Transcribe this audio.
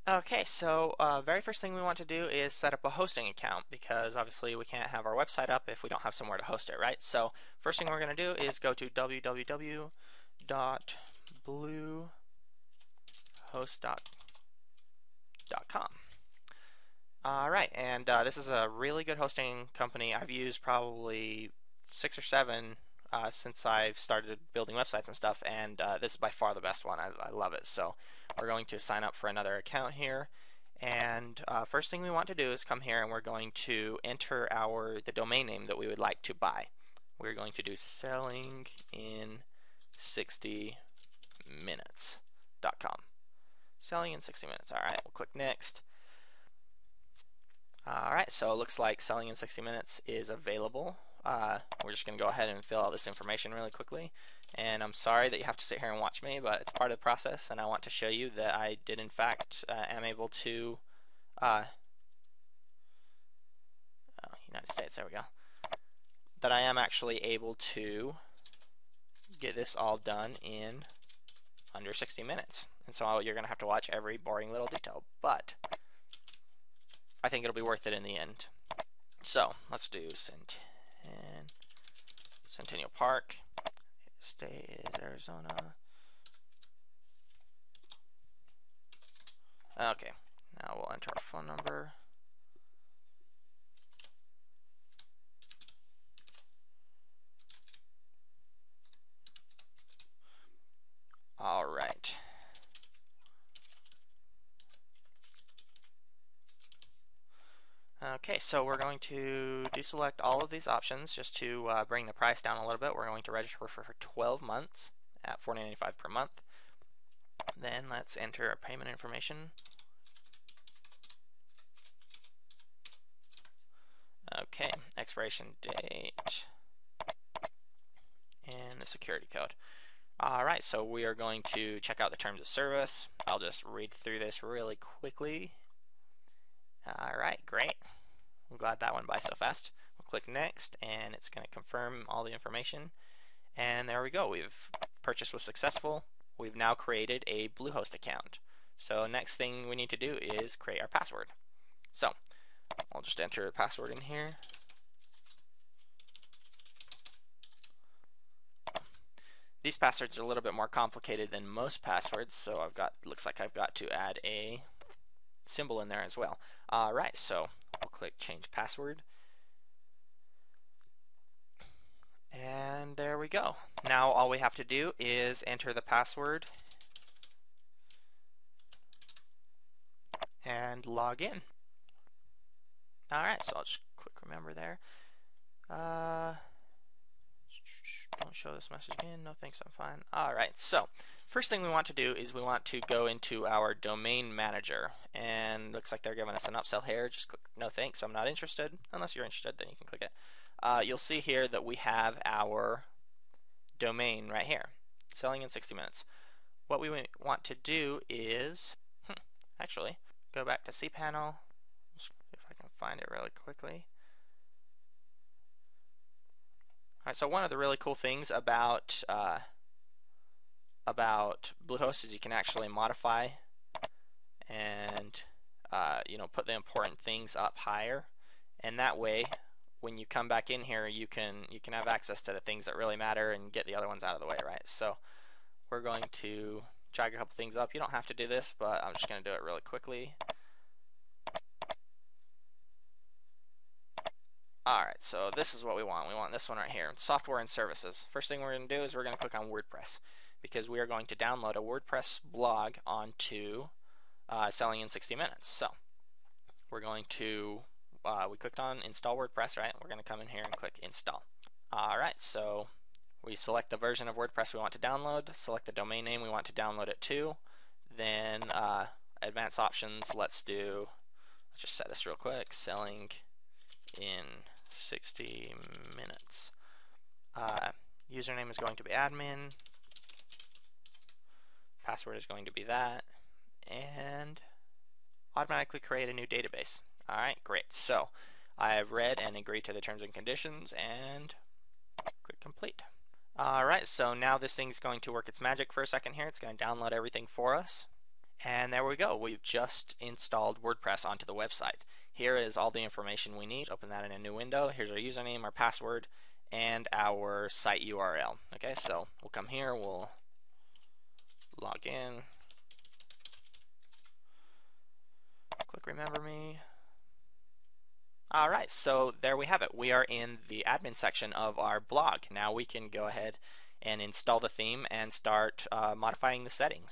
Okay, so very first thing we want to do is set up a hosting account because obviously we can't have our website up if we don't have somewhere to host it, right? So first thing we're going to do is go to www.bluehost.com. All right, and this is a really good hosting company. I've used probably 6 or 7 since I've started building websites and stuff, and this is by far the best one. I love it. So we're going to sign up for another account here, and first thing we want to do is come here and we're going to enter the domain name that we would like to buy. We're going to do sellingin60minutes.com. Selling in 60 minutes. All right, we'll click next. Alright, so it looks like Selling in 60 Minutes is available. We're just going to go ahead and fill out this information really quickly. And I'm sorry that you have to sit here and watch me, but it's part of the process, and I want to show you that I did in fact am able to United States, there we go. That I am actually able to get this all done in under 60 minutes. And so you're going to have to watch every boring little detail, but I think it'll be worth it in the end. So let's do Centennial Park. State is Arizona. Okay, now we'll enter our phone number. All right. Okay, so we're going to deselect all of these options just to bring the price down a little bit. We're going to register for 12 months at $4.95 per month. Then let's enter our payment information. Okay, expiration date and the security code. Alright, so we are going to check out the terms of service. I'll just read through this really quickly. Alright, great. I'm glad that went by so fast. We'll click next and it's going to confirm all the information. And there we go. Purchase was successful. We've now created a Bluehost account. So next thing we need to do is create our password. So I'll just enter a password in here. These passwords are a little bit more complicated than most passwords, so looks like I've got to add a symbol in there as well. Alright, so we'll click change password. And there we go. Now all we have to do is enter the password and log in. Alright, so I'll just click remember there. Don't show this message again. No thanks, I'm fine. Alright, so first thing we want to do is we want to go into our domain manager, and looks like they're giving us an upsell here. Just click no thanks, I'm not interested. Unless you're interested, then you can click it. You'll see here that we have our domain right here, Selling in 60 Minutes. What we want to do is actually go back to cPanel. See if I can find it really quickly. Alright, so one of the really cool things about Bluehost is you can actually modify and put the important things up higher, and that way when you come back in here you can have access to the things that really matter and get the other ones out of the way, right? So we're going to drag a couple things up. You don't have to do this, but I'm just going to do it really quickly. Alright, so this is what we want. We want this one right here, software and services. First thing we're going to do is we're going to click on WordPress, because we are going to download a WordPress blog onto Selling in 60 Minutes. So we're going to, we clicked on install WordPress, right? We're going to come in here and click install. Alright, so we select the version of WordPress we want to download, select the domain name we want to download it to, then advanced options, let's just set this real quick, Selling in 60 minutes. Username is going to be admin, password is going to be that, and automatically create a new database. Alright, great. So I have read and agreed to the terms and conditions and click complete. Alright, so now this thing's going to work its magic for a second here. It's going to download everything for us. And there we go. We've just installed WordPress onto the website. Here is all the information we need. Open that in a new window. Here's our username, our password, and our site URL. Okay, so we'll come here, we'll log in. Click remember me. Alright, so there we have it. We are in the admin section of our blog. Now we can go ahead and install the theme and start modifying the settings.